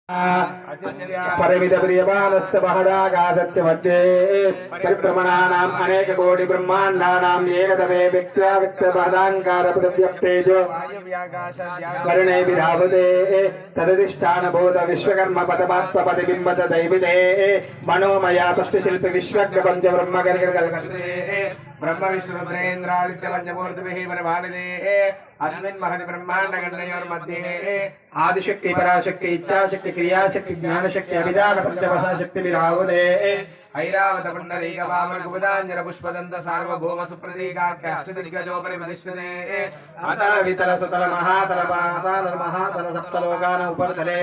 परिमित प्रियमानस्य महदाकाशस्य मध्ये परिभ्रमणानाम् अनेक कोटि ब्रह्माण्डानाम् एकतमे व्यक्त्याव्यक्तपदाङ्कार पृथिव्यक्तेजो कर्णे विधावते तदधिष्ठानभूत विश्वकर्म पदमात्मपतिबिम्बत दैविते मनोमया पुष्टिशिल्पि विश्वज्ञ पञ्चब्रह्मकर्कल्कल्पते ब्रह्म विष्णुरुद्रेन्द्रादित्य पंचमूर्तिभिः परिभालिते अस्मिन् महति ब्रह्माण्डगणयोर्मध्ये आदिशक्ति पराशक्ति इच्छाशक्ति क्रियाशक्ति ज्ञानशक्ति अभिधान पंचमहा शक्ति विराहुते ऐरावत पुंडरीक वामन कुमुदांजन पुष्पदंत सार्वभौम सुप्रतीकाख्य अष्टदिग्गजोपरि प्रतिष्ठिते अतल वितल सुतल महातल पाताल महातल सप्तलोकान उपरतले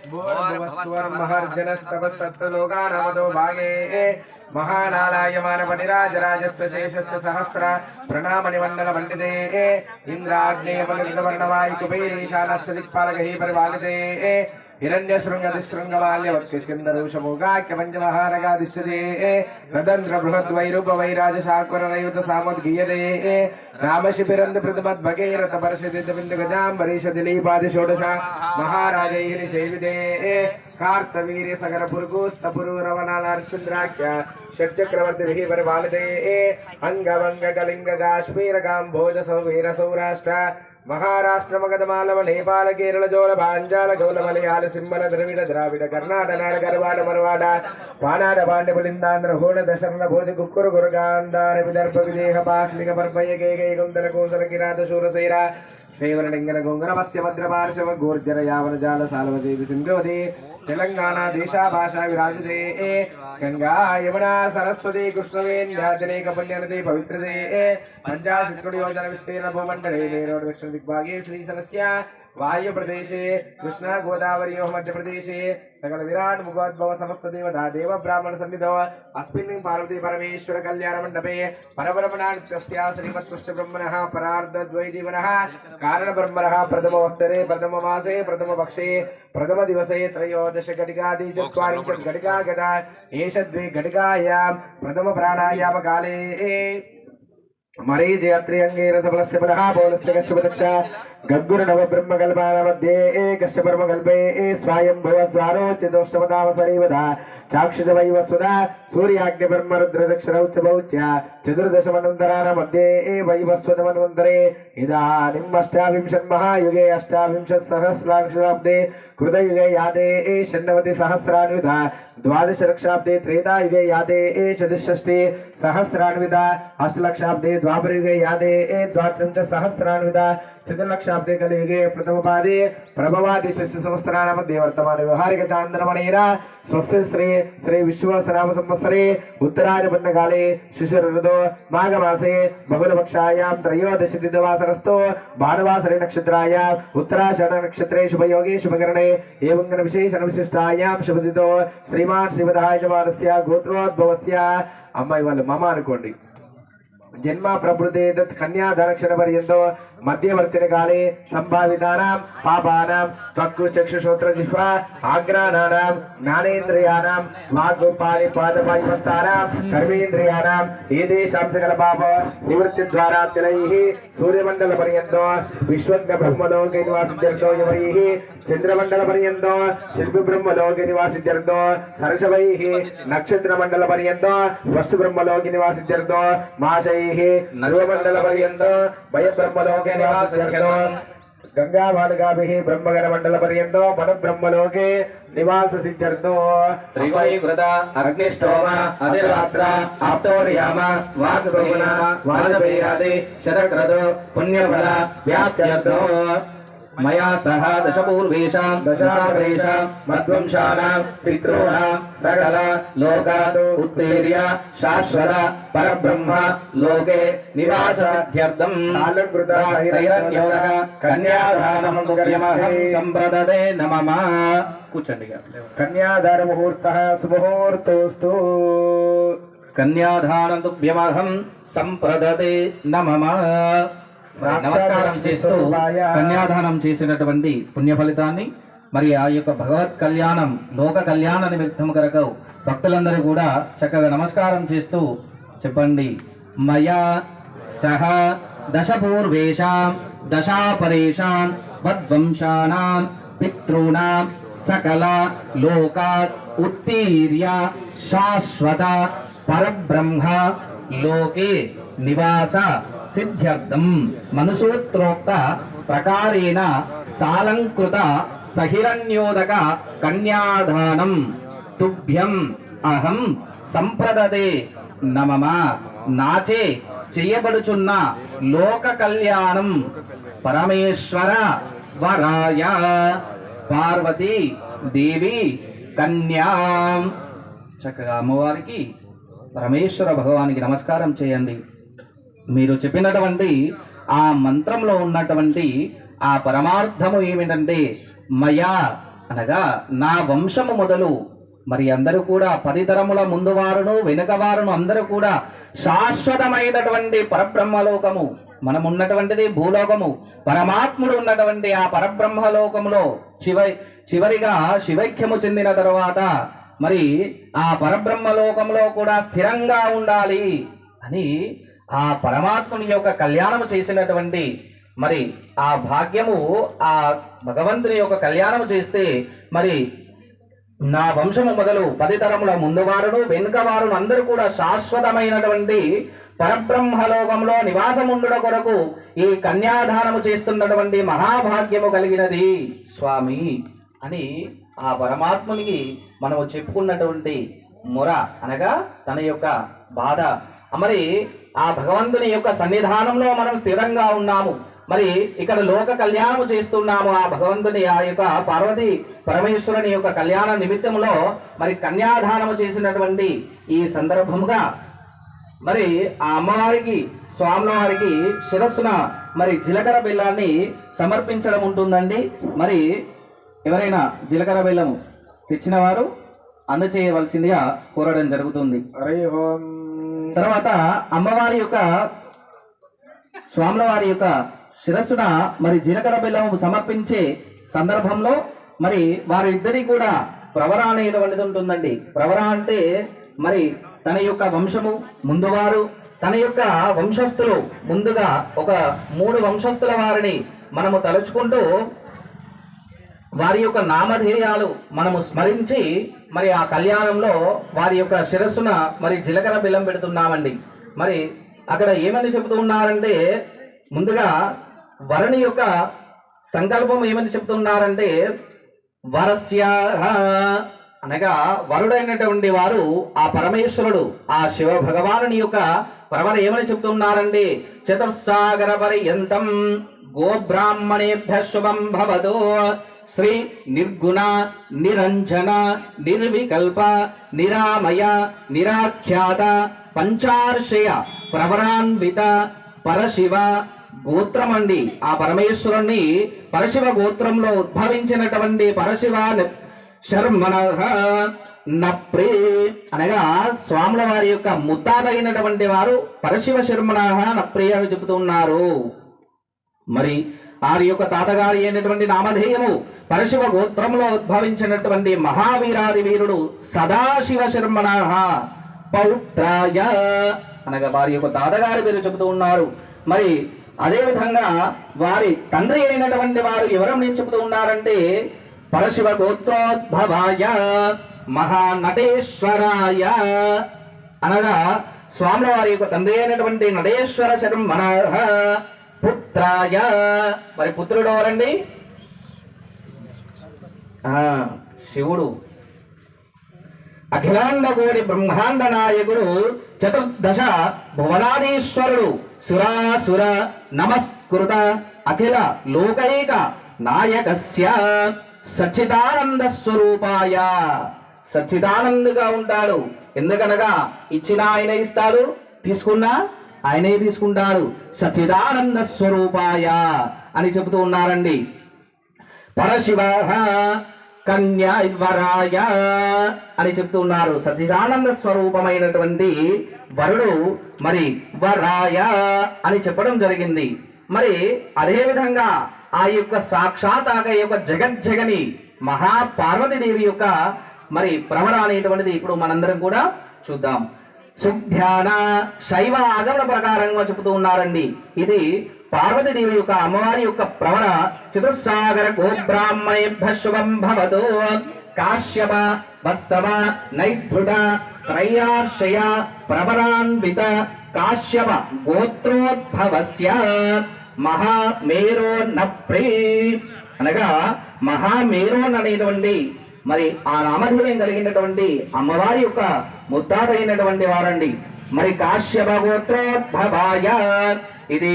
भुवस्वर्महर्जनस्तपस्तप्तलोकानामतो भागे महानालायमान पनिराजराजस्य शेषस्य सहस्र प्रणामनिवन्दन वन्दिते इंद्राग्नेय पलितवर्णवायु कुबेरीशानष्टदिक्पालकैः परिपालिते हिरण्यशृङ्गदिशृङ्गमाल्यवक्षस्कन्दरूषमोगाख्यपञ्चमहानगादिष्टते रदन्द्र बृहद्वैरूपवैराजशाकुरयुत सामुद्गीयते रामशिबिरन्द प्रथमद्भगैरथ परशदिन्दबिन्दुगजाम्बरीश दिलीपादिषोडश महाराजैः सेविते कार्तवीर्य सकल पुरुगोस्तपुरुरवनालार्षुन्द्राख्य षट्चक्रवर्तिभिः परिपालिते अंगवंग कलिंग काश्मीर काम्भोज सौवीर सौराष्ट्र महाराष्ट्र मगधमालव नेपाल केरल जोल भांजाल गौल मलयाल सिंहल द्रविड़ द्राविड़ कर्नाटक नाड़ गरवाड़ मरवाड़ पानाड़ पांड्य पुलिंदांध्र होड़ दशरथ भोज कुक्कुर गुरगांधार विदर्भ विदेह पाक्षिक पर्पय गेगै कुंदर कोसर किरात शूरसेरा सेवरलिंगन गोंगन मत्स्य भद्र पार्श्व गोर्जर यावन जाल सालवदेवी सिंधुवती तेलंगाना देशा भाषा विराजते गंगा यमुना सरस्वती कृष्णवेन्द्यादिनेक पुण्यनदी पवित्रते पंचाशत्कोटि योजन विस्तीर्ण भूमंडले नेरोड दक्षिण दिग्भागे श्रीशैलस्य वायु प्रदेशे कृष्णा गोदावरी मध्य प्रदेशे सकल विराट मुखोद्भव समस्त देवता देव ब्राह्मण सन्निधौ अस्मिन् पार्वती परमेश्वर कल्याण मंडपे परब्रह्मणास्य श्रीमत्कृष्ण ब्रह्मणः परार्धद्वैजीवनः कारण ब्रह्मणः प्रथम वत्सरे प्रथम मासे प्रथम पक्षे प्रथम दिवसे त्रयोदश घटिकादि चत्वारिंशत् घटिका गता एष द्वे घटिकायां प्रथम प्राणायाम काले मरीज यात्रियंगे रसफलस्य फलः पौलस्य कश्यपदक्षा गग्गुर नव ब्रह्मकल्पान मध्ये कश्यपर्मकल्पे स्वायंभुव स्वारोच्यतोष्टमतावसरीवधा चाक्षुष वैवस्वदा सूर्याग्नि ब्रह्म रुद्र दक्षिणौच्चभौच्य चतुर्दशमनन्तराण मध्ये वैवस्वतमन्वन्तरे इदानीम् महायुगे अष्टाविंशत्सहस्राब्दे कृतयुगे याते षण्णवति सहस्रान्विता द्वादशलक्षाब्दे त्रेतायुगे याते चतुष्षष्टि सहस्रान्विता अष्टलक्षाब्दे द्वापरयुगे याते द्वात्रिंशत्सहस्रान्विता चतुर्लक्षाब्दे कलियुगे प्रथमपादे प्रभवादि शिष्य संवत्सराणां मध्ये वर्तमान व्यवहारिक चान्द्रमणेन स्वस्य श्री श्री विश्वसनाम संवत्सरे उत्तरायणकाले शिशिर ऋतौ माघमासे बहुलपक्षायां त्रयोदशी दिनवासरस्थो भानुवासरे नक्षत्रायां उत्तराषाढ नक्षत्रे शुभयोगे शुभकरणे एवं विशेषण विशिष्टायां शुभदितो श्रीमान् श्रीवदायजमानस्य गोत्रोद्भवस्य अम्माई वाले मामा अनुकोंडी जन्म प्रभृते तत् कन्याधनक्षण पर्यंतो मध्यवर्तिने काले संभावितानां पापानां त्वक्कुचक्षुश्रोत्र जिह्वा आग्राणानां ज्ञानेन्द्रियाणां वाग्पाणिपादपायिमस्तानां कर्मेन्द्रियाणां एतेषां सकल पाप निवृत्तिद्वारा तिलैः सूर्यमण्डल पर्यन्तो विश्वज्ञ ब्रह्मलोके निवासित्यर्थो यवैः चंद्रमंडल पर्यंतो शिल्पि ब्रह्मलोके निवासित्यर्थो सरसवैः नक्षत्रमंडल पर्यंतो वस्तु ब्रह्मलोके निवासित्यर्थो माशैः नर्वमंडल पर्यंतो वय ब्रह्मलोके निवासित्यर्थो गंगा बालकाभिः ब्रह्मगण मंडल पर्यंतो मन ब्रह्मलोके निवासित्यर्थो त्रिवैवृत अग्निष्टोम अधिरात्र आप्तोर्याम वासुभुवन वाजपेयादि शतक्रतु पुण्यफल व्याप्त्यर्थो मया सह दशपूर्वेशां दशाग्रेशां मध्वंशानां पितॄणां सकल लोकात् उत्तीर्य शाश्वत परब्रह्म लोके निवासार्थ्यर्थं कालकृतैरन्योः कन्यादानमहं सम्प्रदते नमः కూర్చోండిగా కన్యాదాన ముహూర్తః సుముహూర్తోస్తు కన్యాదానతుభ్యమహం సంప్రదతే నమః నమస్కారం చేస్తూ కన్యాదానం చేసినటువంటి పుణ్య ఫలితాన్ని మరి ఆ యొక్క భగవత్ కళ్యాణం లోక కళ్యాణ నిమిత్తం కొరకు భక్తులందరూ కూడా చక్కగా నమస్కారం చేస్తూ చెప్పండి మయా సహ దశపూర్వేషాం దశాపరేషాం మద్వంశానాం పితॄణాం సకల లోకాత్ ఉత్తీర్య శాశ్వత పరబ్రహ్మ లోకే నివాస సిద్ధ్యర్థం మనుసూత్రోక్త ప్రకారేణ సాలంకృత సహిరణ్యోదక కన్యాదానం తుభ్యం అహం సంప్రదదే నమమ. నాచే చేయబడుచున్న లోక కళ్యాణం పరమేశ్వర వరాయ పార్వతీ దేవి కన్యా. చక్కగా అమ్మవారికి పరమేశ్వర భగవానికి నమస్కారం చేయండి. మీరు చెప్పినటువంటి ఆ మంత్రంలో ఉన్నటువంటి ఆ పరమార్థము ఏమిటంటే మయా అనగా నా వంశము మొదలు మరి అందరూ కూడా 10 తరముల ముందు వారును వెనుక వారును అందరూ కూడా శాశ్వతమైనటువంటి పరబ్రహ్మలోకము, మనం ఉన్నటువంటిది భూలోకము, పరమాత్ముడు ఉన్నటువంటి ఆ పరబ్రహ్మలోకములో చివరిగా శివైక్యము చెందిన తరువాత మరి ఆ పరబ్రహ్మలోకంలో కూడా స్థిరంగా ఉండాలి అని ఆ పరమాత్ముని యొక్క కళ్యాణము చేసినటువంటి మరి ఆ భాగ్యము ఆ భగవంతుని యొక్క కళ్యాణము చేస్తే మరి నా వంశము మొదలు 10 తరముల ముందు వారును వెనుక వారును అందరూ కూడా శాశ్వతమైనటువంటి పరబ్రహ్మలోకంలో నివాసముండుట కొరకు ఈ కన్యాదానము చేస్తున్నటువంటి మహాభాగ్యము కలిగినది స్వామి అని ఆ పరమాత్మునికి మనము చెప్పుకున్నటువంటి మొర అనగా తన యొక్క బాధ. మరి ఆ భగవంతుని యొక్క సన్నిధానంలో మనం స్థిరంగా ఉన్నాము, మరి ఇక్కడ లోక కళ్యాణము చేస్తున్నాము. ఆ భగవంతుని ఆ యొక్క పార్వతీ పరమేశ్వరుని యొక్క కళ్యాణ నిమిత్తములో మరి కన్యాదానము చేసినటువంటి ఈ సందర్భముగా మరి ఆ అమ్మవారికి స్వాముల వారికి శిరస్సున మరి జీలకర్ర బెల్లాన్ని సమర్పించడం ఉంటుందండి. మరి ఎవరైనా జీలకర్ర బెల్లము తెచ్చిన వారు అందచేయవలసిందిగా కోరడం జరుగుతుంది. తర్వాత అమ్మవారి యొక్క స్వాముల వారి యొక్క శిరస్సున మరి జీలకర్ర బెల్లము సమర్పించే సందర్భంలో మరి వారిద్దరి కూడా ప్రవర అనేటువంటిది ఉంటుందండి. ప్రవర అంటే మరి తన యొక్క వంశము ముందువారు, తన యొక్క వంశస్థులు ముందుగా ఒక 3 వంశస్థుల వారిని మనము తలుచుకుంటూ వారి యొక్క నామధేయాలు మనము స్మరించి మరి ఆ కళ్యాణంలో వారి యొక్క శిరస్సున మరి జీలకర్ర బెల్లం పెడుతున్నామండి. మరి అక్కడ ఏమని చెబుతూ ఉన్నారంటే ముందుగా వరుని యొక్క సంకల్పం ఏమని చెప్తున్నారంటే వరస్య అనగా వరుడైనటువంటి వారు ఆ పరమేశ్వరుడు ఆ శివ భగవానుని యొక్క ప్రవర ఏమని చెప్తున్నారంటే చతుస్సాగర పర్యంతం గోబ్రాహ్మణేభ్య శుభం భవతు శ్రీ నిర్గుణ నిరంజన నిర్వికల్ప నిరామయ నిరాఖ్యాత పంచార్షయ ప్రవరాన్విత పరశివ గోత్రం అండి. ఆ పరమేశ్వరుణ్ణి పరశివ గోత్రంలో ఉద్భవించినటువంటి పరశివ శర్మణ నప్రే అనగా స్వాముల వారి యొక్క ముత్తాతైనటువంటి వారు పరశివ శర్మణ నప్రే అని చెబుతున్నారు. మరి వారి యొక్క తాతగారి అయినటువంటి నామధేయము పరశివ గోత్రంలో ఉద్భవించినటువంటి మహావీరాది వీరుడు సదాశివ శర్మణ పౌత్రాయ అనగా వారి యొక్క తాతగారి పేరు చెబుతూ ఉన్నారు. మరి అదేవిధంగా వారి తండ్రి అయినటువంటి వారు ఎవరని చెబుతూ ఉన్నారంటే పరశివ గోత్రోద్భవాయ మహానటేశ్వరాయ అనగా స్వాముల వారి యొక్క తండ్రి అయినటువంటి నటేశ్వర శర్మణ పుత్రాయ. మరి పుత్రుడు ఎవరండి? శివుడు. అఖిలాండ కోటి బ్రహ్మాండ నాయకుడు చతుర్దశ భువనాదీశ్వరుడు సురాసుర నమస్కృత అఖిల లోకైక నాయకస్య సచ్చిదానంద స్వరూపాయ. సచ్చిదానందుగా ఉంటాడు. ఎందుకనగా ఇచ్చిన ఆయన ఇస్తాడు, తీసుకున్నా ఆయనే తీసుకుంటాడు. సచ్చిదానంద స్వరూపాయ అని చెబుతూ ఉన్నారండి. పరశివ కన్యావరాయ అని చెప్తూ ఉన్నారు. సచ్చిదానంద స్వరూపమైనటువంటి వరుడు మరి వరాయ అని చెప్పడం జరిగింది. మరి అదేవిధంగా ఆ యొక్క సాక్షాత్ ఆ యొక్క జగజ్జగని మహాపార్వతీదేవి యొక్క మరి ప్రవర అనేటువంటిది ఇప్పుడు మనందరం కూడా చూద్దాం. సుధ్యాన శైవ ఆగమన ప్రకారంగా చెబుతూ ఉన్నారండి. ఇది పార్వతీదేవి యొక్క అమ్మవారి యొక్క ప్రవణ చతుస్సాగర గోబ్రాహ్మణేభ్య శుభం భవతు. కాశ్యప వత్సవ నైఢృఢ త్రయార్షయ ప్రవరాన్విత కాశ్యప గోత్రోద్భవస్య మహామేరోన్నప్రీ అనగా మహామేరోన్ అనేటువంటి మరి ఆ నామధేయం కలిగినటువంటి అమ్మవారి యొక్క ముత్తాత అయినటువంటి వారండి. మరి కాశ్యప గోత్రోద్భవాయ ఇది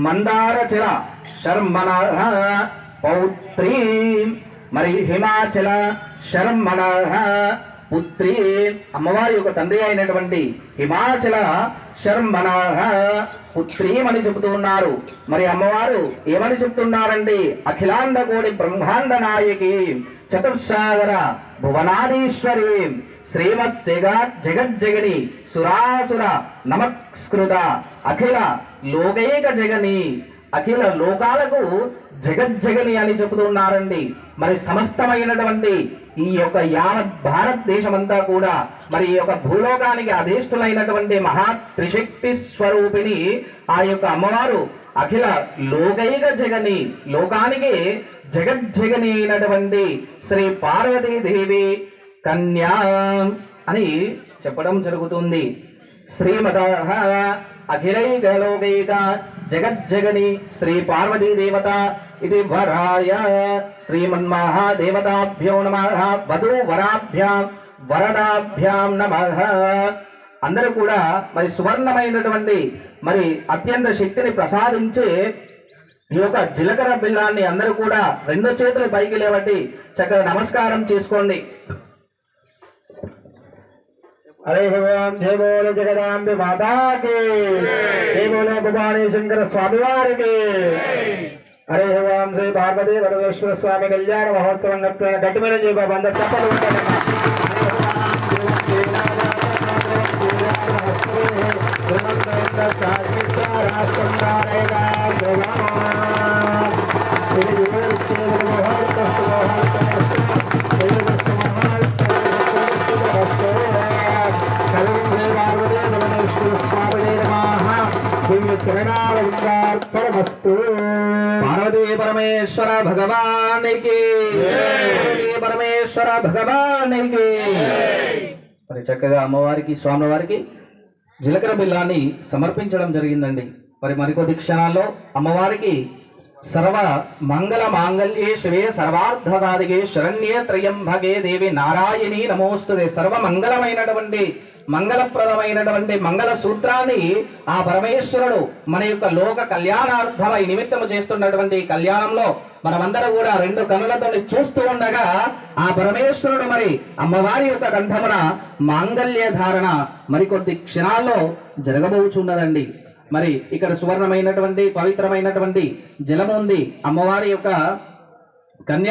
మందారచల శర్మణ పౌత్రీ మరి హిమాచల శర్మణ పుత్రి అమ్మవారి యొక్క తండ్రి అయినటువంటి హిమాచల శర్మణ పుత్రి అని చెబుతూ ఉన్నారు. మరి అమ్మవారు ఏమని చెప్తున్నారండి? అఖిలాండ కోటి బ్రహ్మాండ నాయకి చతుర్సాగర భువనాదీశ్వరి శ్రీమత్సేగా జగజ్జగని సురాసుర నమస్కృత అఖిల లోకైక జగని అఖిల లోకాలకు జగజ్జగని అని చెబుతున్నారండి. మరి సమస్తమైనటువంటి ఈ యొక్క యావత్ భారతదేశమంతా కూడా మరి ఈ యొక్క భూలోకానికి అధీష్ఠులైనటువంటి మహా త్రిశక్తి స్వరూపిణి ఆ యొక్క అమ్మవారు అఖిల లోకైక జగని లోకానికి జగజ్జగని అయినటువంటి శ్రీ పార్వతీదేవి కన్యా అని చెప్పడం జరుగుతుంది. శ్రీమత అఖిలైక లోకైక జగజ్జగని శ్రీ పార్వతీ దేవత ఇది వరాయ శ్రీమన్మహాదేవతాభ్యో నమః వధూవరాభ్యాం వరదాభ్యాం నమః. అందరూ కూడా మరి సువర్ణమైనటువంటి మరి అత్యంత శక్తిని ప్రసాదించే ఈ యొక్క జీలకర్ర బిల్లాన్ని అందరూ కూడా రెండు చేతులు పైకి లేవట్టి చక్కగా నమస్కారం చేసుకోండి. హరే భగవాన్ జయ బోల జగదాంబి మాతాకి జయ బోల భవానీ శంకర స్వామి వారికి. హరే భగవాన్ శ్రీ పార్వతీ పరమేశ్వర స్వామి కళ్యాణ మహోత్సవం గట్టి మీద చెప్ప వంద చెప్పలు పార్వతీ పరమేశ్వర భగవానికి పరమేశ్వర భగవానికి. మరి చక్కగా అమ్మవారికి స్వామివారికి జీలకర్ర బిల్లాన్ని సమర్పించడం జరిగిందండి. మరి మరికొద్ది క్షణాల్లో అమ్మవారికి సర్వ మంగళ మాంగళ్యే శివే సర్వార్థ సాధికే శరణ్యే త్రయంబకే దేవి నారాయణి నమోస్తుతే సర్వ మంగళమైనటువంటి మంగళప్రదమైనటువంటి మంగళ సూత్రాన్ని ఆ పరమేశ్వరుడు మన యొక్క లోక కళ్యాణార్థమై నిమిత్తము చేస్తున్నటువంటి కళ్యాణంలో మనమందరం కూడా రెండు కనులతో చూస్తూ ఉండగా ఆ పరమేశ్వరుడు మరి అమ్మవారి యొక్క కంఠమున మాంగళ్య ధారణ మరికొద్ది క్షణాల్లో జరగబోచున్నదండి. మరి ఇక్కడ సువర్ణమైనటువంటి పవిత్రమైనటువంటి జలము ఉంది. అమ్మవారి యొక్క కన్యా